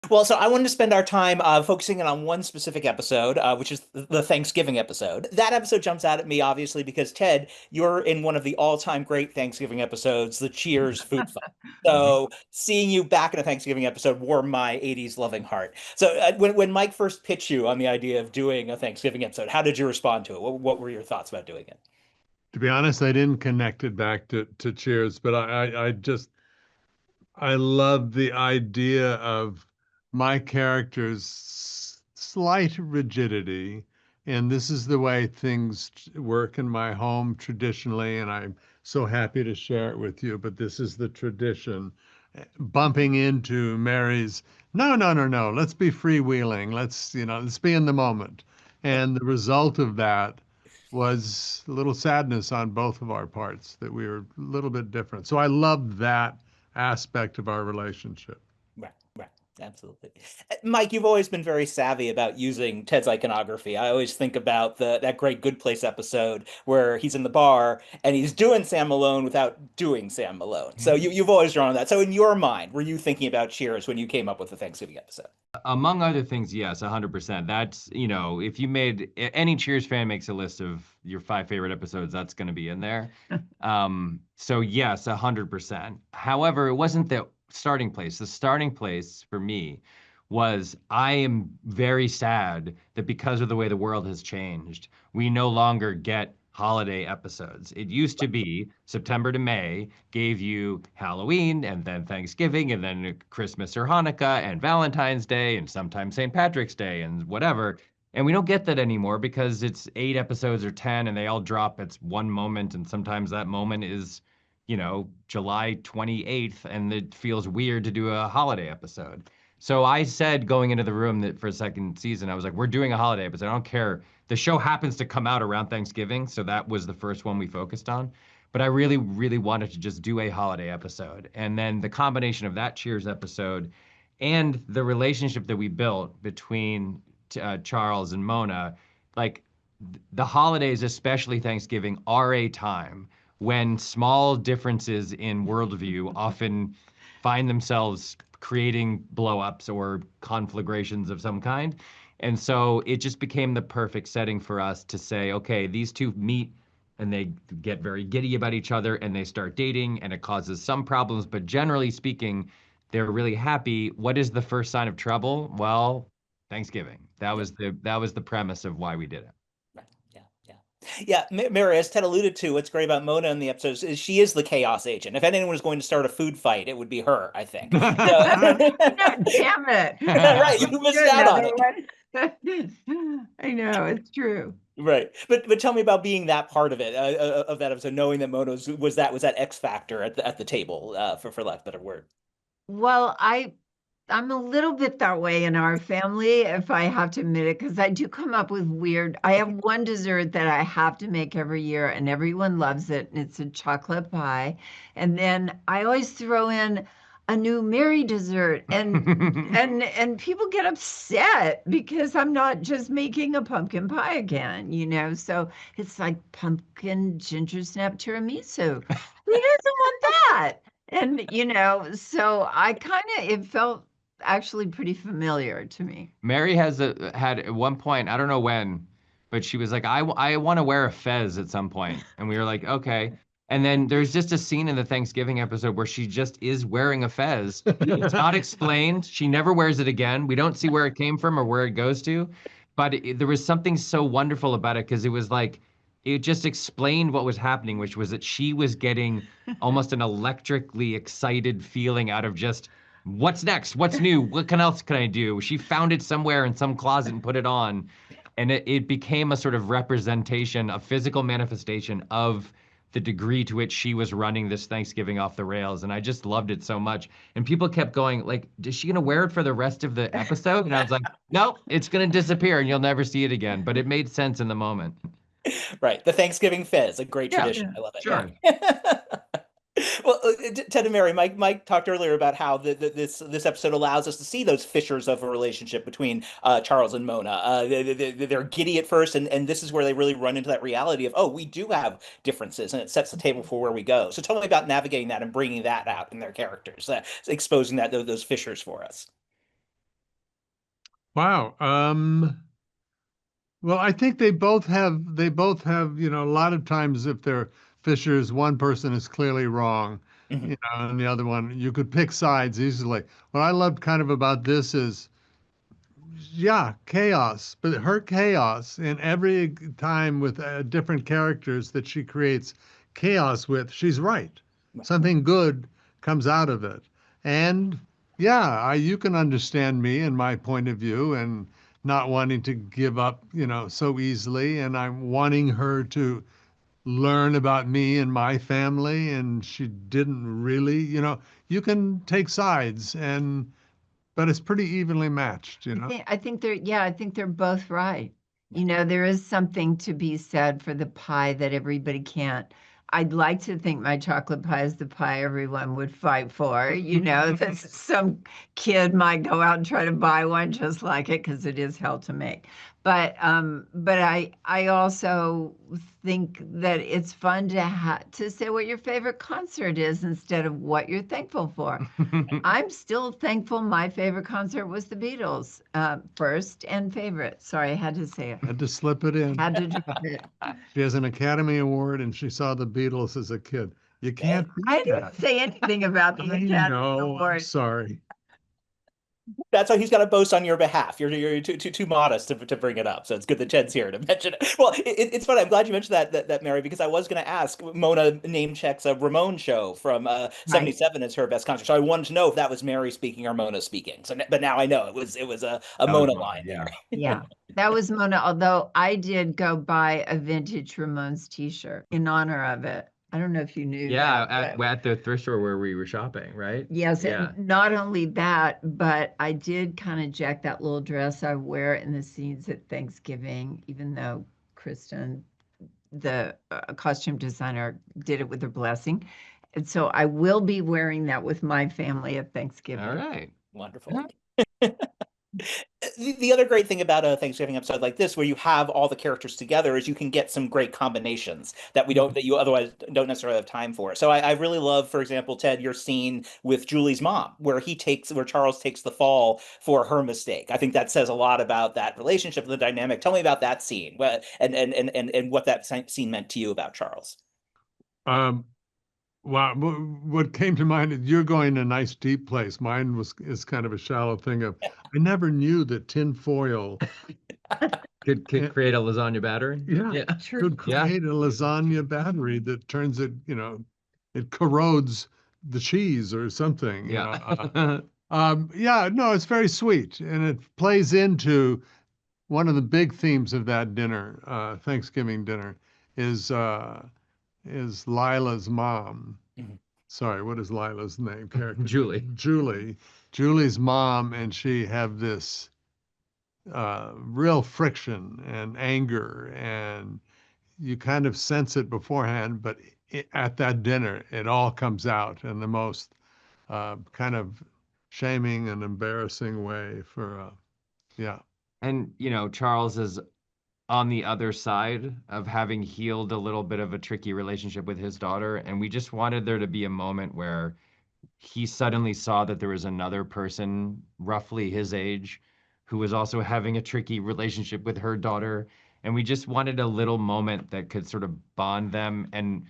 Well, so I wanted to spend our time focusing in on one specific episode, which is the Thanksgiving episode. That episode jumps out at me, obviously, because Ted, you're in one of the all-time great Thanksgiving episodes, the Cheers food fight. Mhm. So seeing you back in a Thanksgiving episode warmed my 80s loving heart. So when Mike first pitched you on the idea of doing a Thanksgiving episode, how did you respond to it? What were your thoughts about doing it? To be honest, I didn't connect it back to Cheers, but I love the idea of my character's slight rigidity. And this is the way things work in my home traditionally, and I'm so happy to share it with you. But this is the tradition. Bumping into Mary's, no, no, no, no, let's be freewheeling. Let's be in the moment. And the result of that was a little sadness on both of our parts that we were a little bit different. So I love that aspect of our relationship. Right, right. Absolutely. Mike, you've always been very savvy about using Ted's iconography. I always think about that great Good Place episode where he's in the bar and he's doing Sam Malone without doing Sam Malone. So you've always drawn on that. So in your mind, were you thinking about Cheers when you came up with the Thanksgiving episode? Among other things, yes, 100%. That's, if you made any Cheers fan makes a list of your five favorite episodes, that's going to be in there. So yes, 100%. However, it wasn't the starting place. The starting place for me was I am very sad that because of the way the world has changed, we no longer get holiday episodes. It used to be September to May gave you Halloween and then Thanksgiving and then Christmas or Hanukkah and Valentine's Day and sometimes St. Patrick's Day and whatever. And we don't get that anymore because it's 8 episodes or 10 and they all drop at one moment. And sometimes that moment is, July 28th and it feels weird to do a holiday episode. So I said going into the room that for a second season, I was like, we're doing a holiday episode. I don't care. The show happens to come out around Thanksgiving. So that was the first one we focused on. But I really, really wanted to just do a holiday episode. And then the combination of that Cheers episode and the relationship that we built between Charles and Mona, like the holidays, especially Thanksgiving, are a time when small differences in worldview often find themselves creating blowups or conflagrations of some kind. And so it just became the perfect setting for us to say, okay, these two meet and they get very giddy about each other and they start dating and it causes some problems, but generally speaking, they're really happy. What is the first sign of trouble? Well, Thanksgiving. That was the premise of why we did it. Right. Yeah, yeah. Yeah, Mary, as Ted alluded to, what's great about Mona in the episodes is she is the chaos agent. If anyone was going to start a food fight, it would be her, I think. So, No, damn it. right, you missed Do out on another it. one. I know, it's true. Right, but tell me about being that part of it, of that episode, knowing that Mona was that X factor at the table, for lack of a better word. Well, I'm a little bit that way in our family, if I have to admit it, because I do come up with weird. I have one dessert that I have to make every year, and everyone loves it, and it's a chocolate pie. And then I always throw in a new Mary dessert, and people get upset because I'm not just making a pumpkin pie again. So it's like pumpkin ginger snap tiramisu. Who doesn't want that? So I kind of, it felt actually pretty familiar to me. Mary had at one point, I don't know when, but she was like, I want to wear a fez at some point. And we were like, okay. And then there's just a scene in the Thanksgiving episode where she just is wearing a fez. It's not explained. She never wears it again. We don't see where it came from or where it goes to. But there was something so wonderful about it because it was like, it just explained what was happening, which was that she was getting almost an electrically excited feeling out of just what's next? What's new? Else can I do? She found it somewhere in some closet and put it on. And it became a sort of representation, a physical manifestation of the degree to which she was running this Thanksgiving off the rails. And I just loved it so much. And people kept going, like, is she gonna wear it for the rest of the episode? And I was like, no, it's gonna disappear and you'll never see it again. But it made sense in the moment. Right, the Thanksgiving fizz, a great Yeah, tradition. Yeah. I love it. sure. Yeah. Well, Ted and Mary, Mike talked earlier about how this episode allows us to see those fissures of a relationship between Charles and Mona. They're giddy at first, and this is where they really run into that reality of, oh, we do have differences, and it sets the table for where we go. So tell me about navigating that and bringing that out in their characters, exposing those fissures for us. Wow. Well, I think they both have, a lot of times if they're fissures, one person is clearly wrong, Mhm. and the other one, you could pick sides easily. What I loved kind of about this is, yeah, chaos, but her chaos in every time with different characters that she creates chaos with, she's right. Something good comes out of it. And yeah, you can understand me and my point of view and not wanting to give up, so easily. And I'm wanting her to learn about me and my family. And she didn't really, you can take sides but it's pretty evenly matched. I think they're both right. There is something to be said for the pie that everybody can't. I'd like to think my chocolate pie is the pie everyone would fight for. That some kid might go out and try to buy one just like it because it is hell to make. But I also think that it's fun to say what your favorite concert is instead of what you're thankful for. I'm still thankful my favorite concert was the Beatles, first and favorite. Sorry, I had to say it. Had to slip it in. Had to drop it. She has an Academy Award and she saw the Beatles as a kid. You Hey, can't beat I didn't that. say anything about the I Academy know. I'm Award. sorry. that's how he's got to boast on your behalf. You're too modest to bring it up. So it's good that Ted's here to mention it. Well, it's funny. I'm glad you mentioned that Mary, because I was going to ask. Mona name checks a Ramon show from Right. '77 as her best concert. So I wanted to know if that was Mary speaking or Mona speaking. So, but now I know it was a That was Mona mine, line yeah. there. Yeah. That was Mona, although I did go buy a vintage Ramones t-shirt in honor of it. I don't know if you knew Yeah, that, but at the thrift store where we were shopping, right? yes, Yeah. and not only that, but I did kind of jack that little dress I wear in the scenes at Thanksgiving, even though Kristen, the costume designer, did it with her blessing. And so I will be wearing that with my family at All Thanksgiving. right. Wonderful. The other great thing about a Thanksgiving episode like this, where you have all the characters together, is you can get some great combinations that you otherwise don't necessarily have time for. So I really love, for example, Ted, your scene with Julie's mom, where Charles takes the fall for her mistake. I think that says a lot about that relationship and the dynamic. Tell me about that scene, and what that scene meant to you about Charles. Um, wow. What came to mind is you're going a nice deep place. Mine is kind of a shallow thing of I never knew that tin foil Could create a lasagna battery. yeah, Yeah. could Yeah. create a lasagna battery that turns it, it corrodes the cheese or something. Yeah. Yeah, no, it's very sweet, and it plays into one of the big themes of that dinner, Thanksgiving dinner, is uh, is Lila's mom. Mhm. Sorry, what is Lila's name? Character Julie. Julie. Julie's mom and she have this real friction and anger, and you kind of sense it beforehand, but at that dinner, it all comes out in the most kind of shaming and embarrassing way yeah. And, Charles is on the other side of having healed a little bit of a tricky relationship with his daughter. And we just wanted there to be a moment where he suddenly saw that there was another person roughly his age who was also having a tricky relationship with her daughter. And we just wanted a little moment that could sort of bond them, and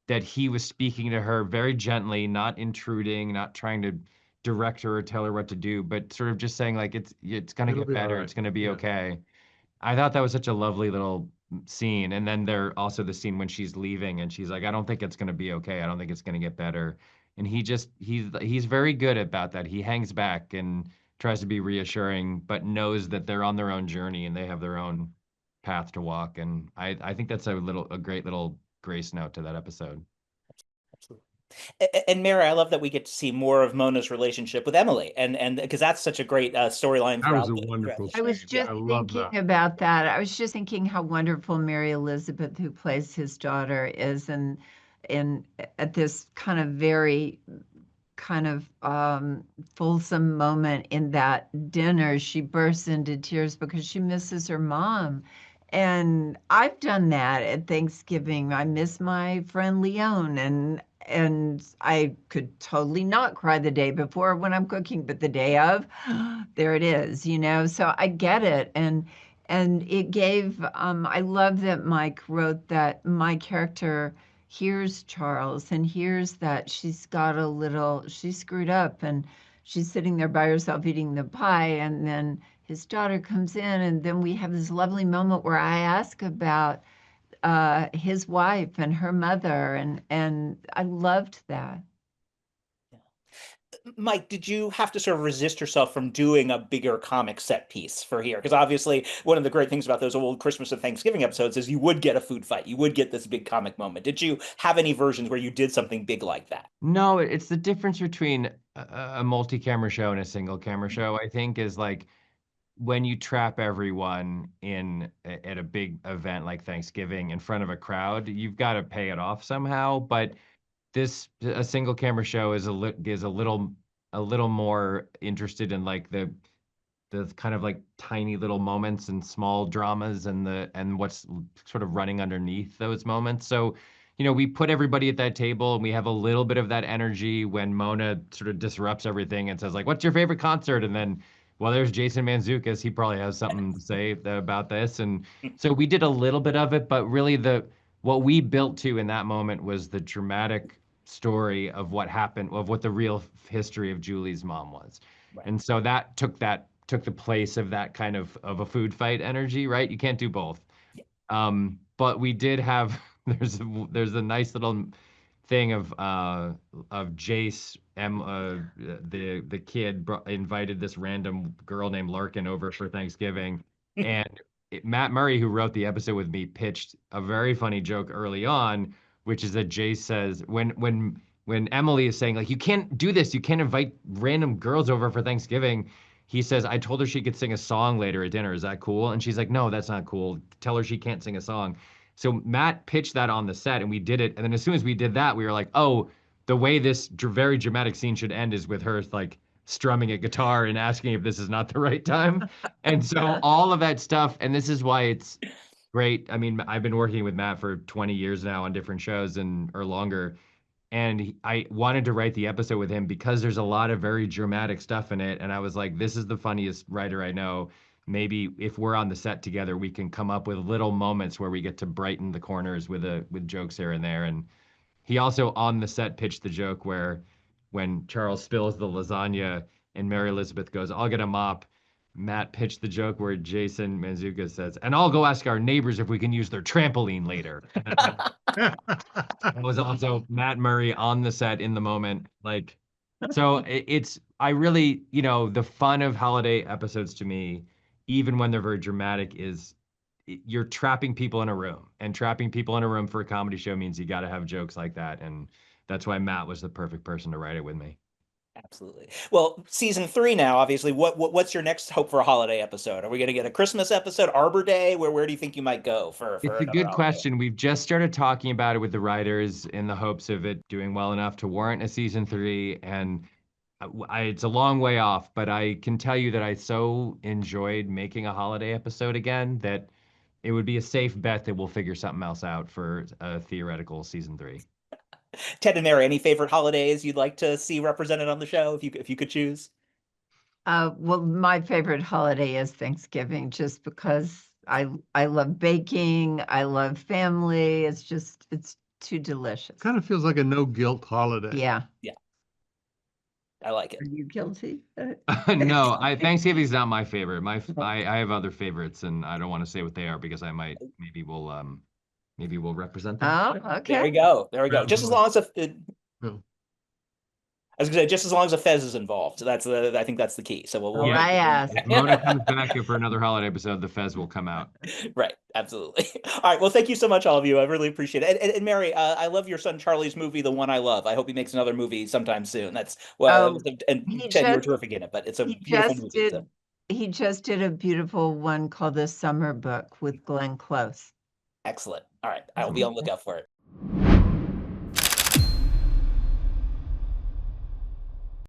that he was speaking to her very gently, not intruding, not trying to direct her or tell her what to do, but sort of just saying like it's gonna It'll get be all better, right. it's gonna be Yeah. okay. I thought that was such a lovely little scene. And then there also the scene when she's leaving and she's like, I don't think it's gonna be okay. I don't think it's gonna get better. And he's very good about that. He hangs back and tries to be reassuring, but knows that they're on their own journey and they have their own path to walk. And I think that's a great little grace note to that episode. Absolutely. And Mary, I love that we get to see more of Mona's relationship with Emily, and because that's such a great storyline That was throughout a throughout wonderful the I was scene. series. Yeah. just I love thinking that. about that. I was just thinking how wonderful Mary Elizabeth, who plays his daughter, is, and in at this kind of very kind of fulsome moment in that dinner, she bursts into tears because she misses her mom. And I've done that at Thanksgiving. I miss my friend Leon, and I could totally not cry the day before when I'm cooking, but the day of, there it is, you know. So I get it. And it gave I love that Mike wrote that my character hears Charles and hears that she's screwed up, and she's sitting there by herself eating the pie, and then his daughter comes in, and then we have this lovely moment where I ask about his wife and her mother, and I loved that. Mike, did you have to sort of resist yourself from doing a bigger comic set piece for here? Because obviously, one of the great things about those old Christmas and Thanksgiving episodes is you would get a food fight. You would get this big comic moment. Did you have any versions where you did something big like that? No, it's the difference between a multi-camera show and a single camera show, I think, is like when you trap everyone at a big event like Thanksgiving in front of a crowd, you've got to pay it off somehow. But a single camera show is a little more interested in like the kind of like tiny little moments and small dramas and what's sort of running underneath those moments. So, you know, we put everybody at that table and we have a little bit of that energy when Mona sort of disrupts everything and says like, "What's your favorite concert?" And then, well, there's Jason Mantzoukas. He probably has something to say about this. And so we did a little bit of it, but really what we built to in that moment was the dramatic story of what happened, of what the real history of Julie's mom was. Right. And so that took the place of that kind of a food fight energy, right? You can't do both. But we did have there's a nice little thing of Jace the kid invited this random girl named Larkin over for Thanksgiving, and Matt Murray, who wrote the episode with me, pitched a very funny joke early on, which is that Jace says when Emily is saying like, you can't do this, you can't invite random girls over for Thanksgiving. He says, I told her she could sing a song later at dinner. Is that cool? And she's like, no, that's not cool. Tell her she can't sing a song. So Matt pitched that on the set and we did it. And then as soon as we did that, we were like, oh, the way this very dramatic scene should end is with her like strumming a guitar and asking if this is not the right time. And so all of that stuff, and this is why it's great. I mean, I've been working with Matt for 20 years now on different shows or longer. And I wanted to write the episode with him because there's a lot of very dramatic stuff in it. And I was like, this is the funniest writer I know. Maybe if we're on the set together, we can come up with little moments where we get to brighten the corners with jokes here and there. And he also on the set pitched the joke where when Charles spills the lasagna and Mary Elizabeth goes, I'll get a mop. Matt pitched the joke where Jason Mantzoukas says, and I'll go ask our neighbors if we can use their trampoline later. It was also Matt Murray on the set in the moment. Like, so I really, you know, the fun of holiday episodes to me, even when they're very dramatic, is you're trapping people in a room. And trapping people in a room for a comedy show means you got to have jokes like that. And that's why Matt was the perfect person to write it with me. Absolutely. Well, season 3 now, obviously. What's your next hope for a holiday episode? Are we going to get a Christmas episode, Arbor Day? Where do you think you might go for It's a another good holiday? question. We've just started talking about it with the writers in the hopes of it doing well enough to warrant a season 3. And it's a long way off, but I can tell you that I so enjoyed making a holiday episode again that it would be a safe bet that we'll figure something else out for a theoretical season 3. Ted and Mary, any favorite holidays you'd like to see represented on the show if you could choose? Well, my favorite holiday is Thanksgiving, just because I love baking, I love family. It's too delicious. Kind of feels like a no guilt holiday. Yeah. Yeah, I like it. Are you guilty? No, Thanksgiving's not my favorite. I have other favorites, and I don't want to say what they are because maybe we'll represent them. Oh, There we okay. go. There we go. Yeah, Just as no. long as No. I was gonna say, just as long as a Fez is involved. I think that's the key. So we'll Well, I asked. If Mona comes back for another holiday episode, the Fez will come out. Right, absolutely. All right, well, thank you so much, all of you. I really appreciate it. And Mary, I love your son Charlie's movie, The One I Love. I hope he makes another movie sometime soon. That's and he Ted, you were just- terrific in it, but it's a He beautiful just movie. did. He just did a beautiful one called The Summer Book with Glenn Close. Excellent. All right, I'll be on the lookout for it.